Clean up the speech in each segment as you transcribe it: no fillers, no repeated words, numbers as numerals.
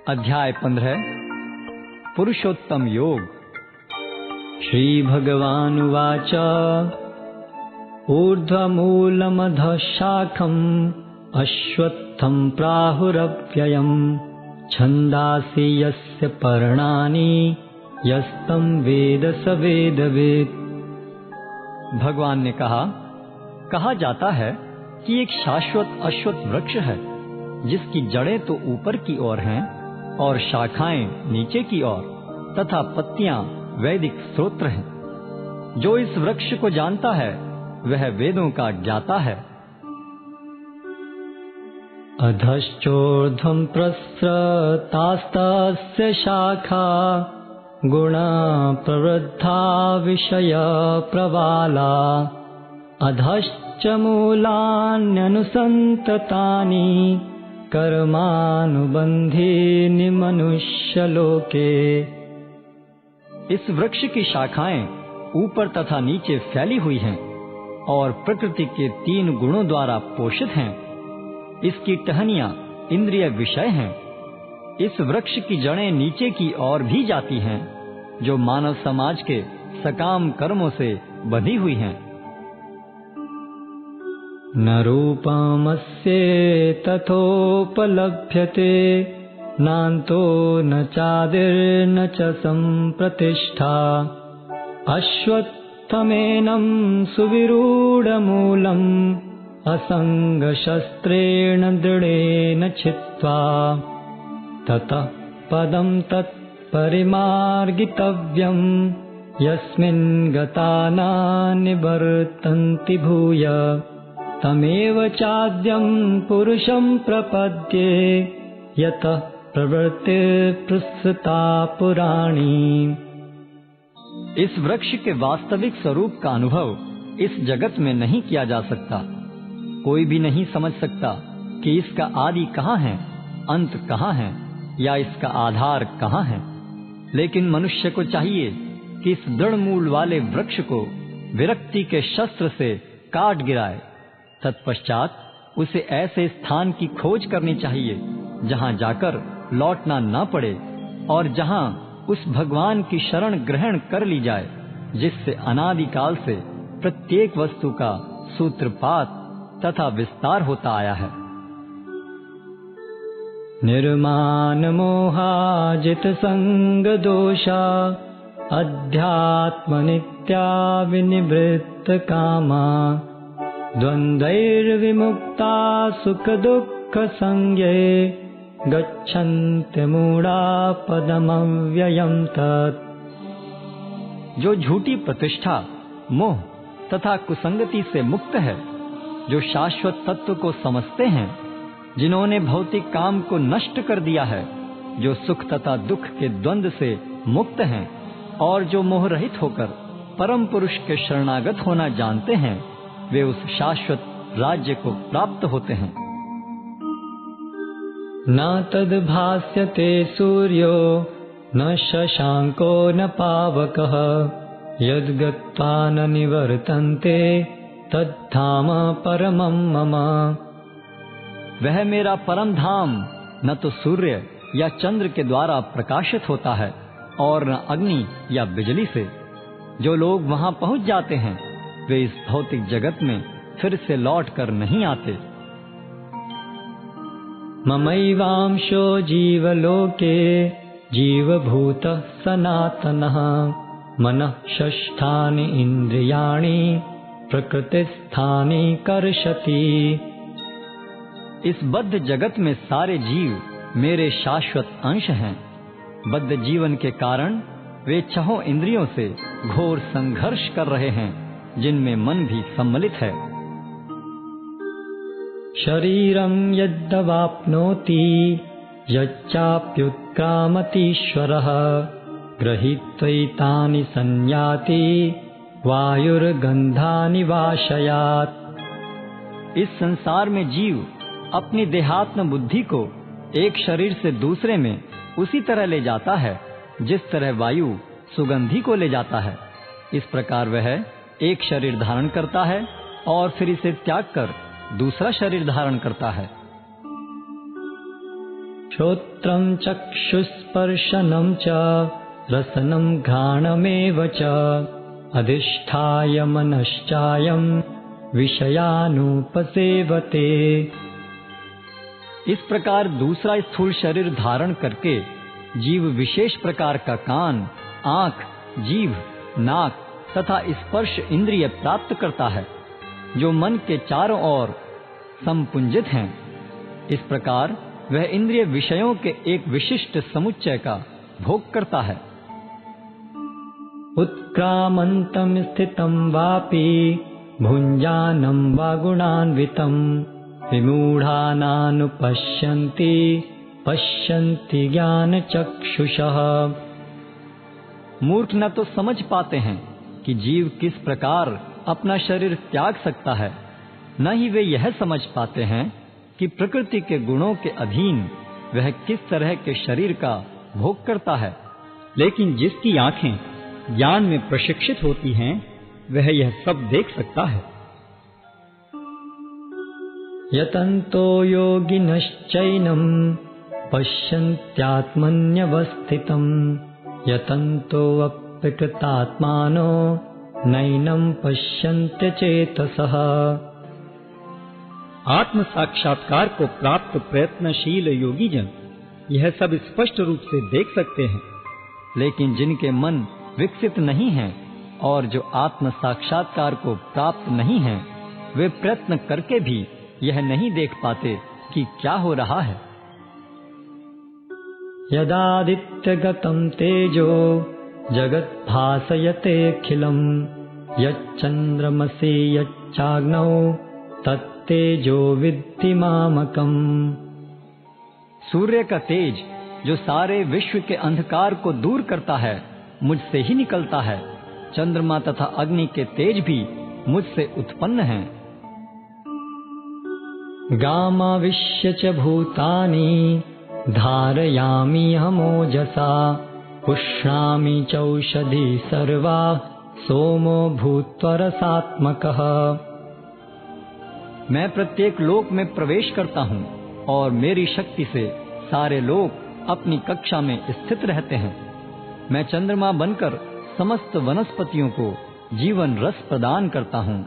अध्याय 15 पुरुषोत्तम योग। श्री भगवानुवाच ऊर्ध्वमूलमधः शाखम् अश्वत्थं प्राहुरव्ययम् छन्दांसि यस्य पर्णानि यस्तं वेद स वेदवित्। भगवान ने कहा जाता है कि एक शाश्वत अश्वत्थ वृक्ष है जिसकी जड़ें तो ऊपर की ओर हैं और शाखाएं नीचे की ओर तथा पत्तियां वैदिक स्तोत्र हैं। जो इस वृक्ष को जानता है वह वेदों का ज्ञाता है। अधश्चोर्ध्वं प्रसृतास्तस्य शाखा गुणा प्रवृद्धा विषय प्रवाला अधश्च मूलान्यनुसन्ततानि कर्मानुबन्धीनि मनुष्यलोके। इस वृक्ष की शाखाएं ऊपर तथा नीचे फैली हुई हैं और प्रकृति के 3 गुणों द्वारा पोषित हैं। इसकी टहनियां इंद्रिय विषय हैं। इस वृक्ष की जड़ें नीचे की ओर भी जाती हैं जो मानव समाज के सकाम कर्मों से बंधी हुई हैं। न रूपमस्य तथोपलभ्यते नान्तो न चादिर्न च सम्प्रतिष्ठा अश्वत्थमेनं सुविरूढमूलम् असङ्गशस्त्रेण दृढेन छित्त्वा ततः पदं तत्परिमार्गितव्यं यस्मिन् गता न निवर्तन्ति भूय तमेव चाद्यं पुरुषं प्रपद्ये यतः प्रवृत्ति प्रसृता पुराणी। इस वृक्ष के वास्तविक स्वरूप का अनुभव इस जगत में नहीं किया जा सकता। कोई भी नहीं समझ सकता कि इसका आदि कहाँ है, अंत कहाँ है या इसका आधार कहाँ है। लेकिन मनुष्य को चाहिए कि इस दृढ़ मूल वाले वृक्ष को विरक्ति के शस्त्र से काट गिराए। तत्पश्चात उसे ऐसे स्थान की खोज करनी चाहिए जहां जाकर लौटना न पड़े और जहां उस भगवान की शरण ग्रहण कर ली जाए जिससे अनादिकाल से प्रत्येक वस्तु का सूत्रपात तथा विस्तार होता आया है। निर्माण मोहाजित संग दोषा अध्यात्म नित्या विनिवृत्त कामा द्वन्द्वैर्विमुक्ता सुख दुःख संज्ञे गच्छन्ति मूढ़ा पदमव्ययं तत्। जो झूठी प्रतिष्ठा मोह तथा कुसंगति से मुक्त है, जो शाश्वत तत्व को समझते हैं, जिन्होंने भौतिक काम को नष्ट कर दिया है, जो सुख तथा दुख के द्वंद्व से मुक्त हैं और जो मोह रहित होकर परम पुरुष के शरणागत होना जानते हैं, वे उस शाश्वत राज्य को प्राप्त होते हैं। न तद्भास्यते सूर्यो न शशांको न पावकः यद्गत्वा न निवर्तन्ते तद्धाम परमं मम। वह मेरा परम धाम न तो सूर्य या चंद्र के द्वारा प्रकाशित होता है और न अग्नि या बिजली से। जो लोग वहां पहुंच जाते हैं वे इस भौतिक जगत में फिर से लौट कर नहीं आते। ममैवांशो जीवलोके जीवभूतः सनातनः मनः षष्ठानि इन्द्रियाणि प्रकृतिस्थानि कर्षति। इस बद्ध जगत में सारे जीव मेरे शाश्वत अंश हैं। बद्ध जीवन के कारण वे 6 इंद्रियों से घोर संघर्ष कर रहे हैं जिनमें मन भी सम्मिलित है। शरीरं यद्वाप्नोति यच्चाप्युत्क्रामतीश्वरः गृहीत्वैतानि संयाति वायुर्गन्धानि वाशयात्। इस संसार में जीव अपनी देहात्म बुद्धि को एक शरीर से दूसरे में उसी तरह ले जाता है जिस तरह वायु सुगंधि को ले जाता है। इस प्रकार वह एक शरीर धारण करता है और फिर इसे त्याग कर दूसरा शरीर धारण करता है। श्रोत्रं चक्षुस्पर्शनं च रसनं घ्राणमेव च अधिष्ठाय मनश्चायं विषयानुपसेवते। इस प्रकार दूसरा स्थूल शरीर धारण करके जीव विशेष प्रकार का कान, आँख, जीभ, नाक तथा स्पर्श इंद्रिय प्राप्त करता है, जो मन के चारों ओर संपुंजित हैं। इस प्रकार वह इंद्रिय विषयों के एक विशिष्ट समुच्चय का भोग करता है। उत्क्रामन्तं स्थितं वापि भुञ्जानं वा गुणान्वितं विमूढानानुपश्यन्ति पश्यन्ति ज्ञानचक्षुषः। मूर्ख न तो समझ पाते हैं कि जीव किस प्रकार अपना शरीर त्याग सकता है, न ही वे यह समझ पाते हैं कि प्रकृति के गुणों के अधीन वह किस तरह के शरीर का भोग करता है। लेकिन जिसकी आंखें ज्ञान में प्रशिक्षित होती हैं, वह यह सब देख सकता है। यतन्तो योगिनश्चैनं पश्यन्त्यात्मन्यवस्थितं यतन्तोऽप्यकृतात्मानो नैनं पश्यन्त्यचेतसः। आत्म साक्षात्कार को प्राप्त प्रयत्नशील योगी जन यह सब स्पष्ट रूप से देख सकते हैं, लेकिन जिनके मन विकसित नहीं हैं और जो आत्म साक्षात्कार को प्राप्त नहीं हैं, वे प्रयत्न करके भी यह नहीं देख पाते कि क्या हो रहा है। यदादित्यगतं तेजो जगद्भासयतेऽखिलं यच्चन्द्रमसि यच्चाग्नौ तत्तेजो विद्धि मामकम्। सूर्य का तेज जो सारे विश्व के अंधकार को दूर करता है, मुझसे ही निकलता है। चंद्रमा तथा अग्नि के तेज भी मुझसे उत्पन्न हैं। गामाविश्य च भूतानि धारयामि हमोजसा पुष्णामि चौषधी सर्वा सोमो भूत्वा रसात्मकः। मैं प्रत्येक लोक में प्रवेश करता हूँ और मेरी शक्ति से सारे लोक अपनी कक्षा में स्थित रहते हैं। मैं चंद्रमा बनकर समस्त वनस्पतियों को जीवन रस प्रदान करता हूँ।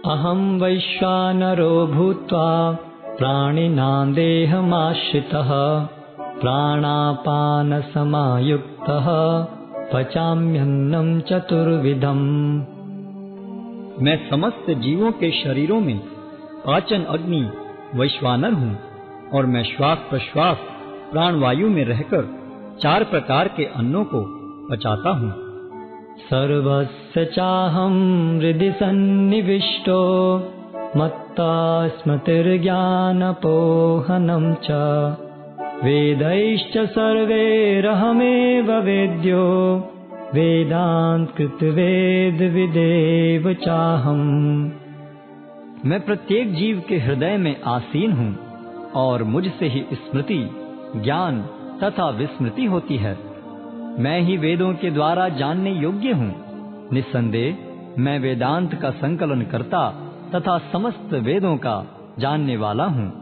अहं वैश्वानरो भूत्वा प्राणिनां देहमाश्रितः प्राणापानसमायुक्तः पचाम्यन्नं चतुर्विधम्। मैं समस्त जीवों के शरीरों में पाचन अग्नि वैश्वानर हूँ और मैं श्वास प्रश्वास प्राणवायु में रहकर 4 प्रकार के अन्नों को पचाता हूँ। सर्वस्य चाहं हृदि सन्निविष्टो मत्ता स्मृतिर्ज्ञानपोहनं च वेदैश्च सर्वैरहमेव वेद्यो वेदान्तकृतवेद विदेव चाहम्। मैं प्रत्येक जीव के हृदय में आसीन हूँ और मुझसे ही स्मृति, ज्ञान तथा विस्मृति होती है। मैं ही वेदों के द्वारा जानने योग्य हूँ। निस्संदेह मैं वेदांत का संकलन करता तथा समस्त वेदों का जानने वाला हूँ।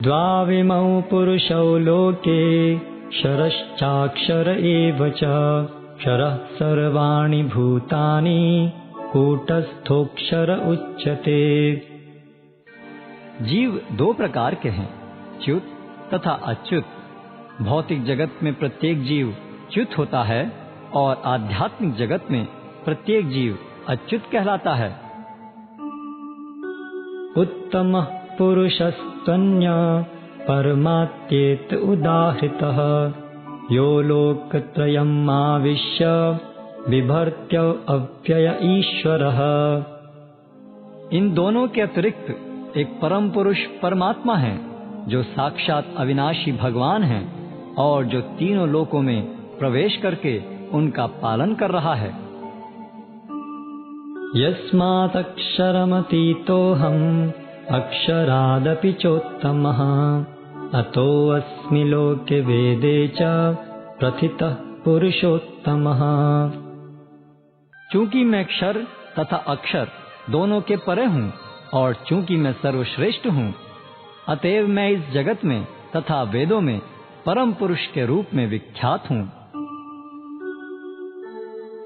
द्वाविमौ पुरुषौ लोके क्षरश्चाक्षर एव च क्षरः सर्वाणि भूतानि कूटस्थोऽक्षर उच्यते। जीव 2 प्रकार के हैं, च्युत तथा अच्युत। भौतिक जगत में प्रत्येक जीव च्युत होता है और आध्यात्मिक जगत में प्रत्येक जीव अच्युत कहलाता है। उत्तमः पुरुषस्त्वन्यः परमात्येत उदाहृतः यो लोकत्रयम् आविश्य बिभर्त्य अव्यय ईश्वरः। इन दोनों के अतिरिक्त एक परम पुरुष परमात्मा है, जो साक्षात अविनाशी भगवान है और जो तीनों लोकों में प्रवेश करके उनका पालन कर रहा है। यस्मात्क्षरमतीतोऽहम् अक्षरादपि चोत्तमः अतोऽस्मि लोके वेदे च प्रथितः पुरुषोत्तमः। चूंकि मैं क्षर तथा अक्षर दोनों के परे हूँ, और चूंकि मैं सर्वश्रेष्ठ हूँ, अतएव मैं इस जगत में तथा वेदों में परम पुरुष के रूप में विख्यात हूँ।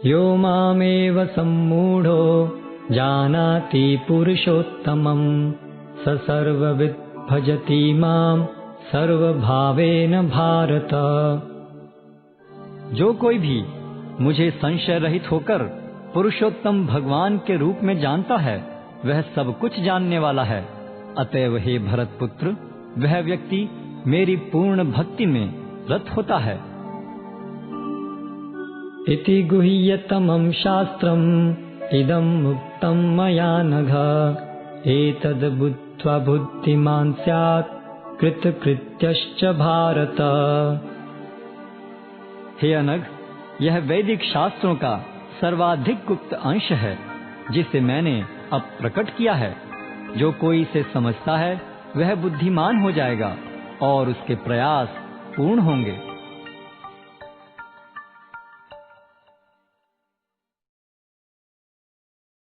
यो मामेव सम्मूढ़ो जानाति पुरुषोत्तमं स सर्वविद् भजति मां सर्वभावेन भारत। जो कोई भी मुझे संशय रहित होकर पुरुषोत्तम भगवान के रूप में जानता है, वह सब कुछ जानने वाला है। अतएव हे भरत पुत्र, वह व्यक्ति मेरी पूर्ण भक्ति में रत होता है। इति गुह्यतमं शास्त्रम् इदं मुक्तं मया नघ एतद् बुद्ध्वा बुद्धिमान् स्यात् कृतकृत्यश्च भारत। हे अनघ, यह वैदिक शास्त्रों का सर्वाधिक गुप्त अंश है जिसे मैंने अब प्रकट किया है। जो कोई इसे समझता है वह बुद्धिमान हो जाएगा और उसके प्रयास पूर्ण होंगे।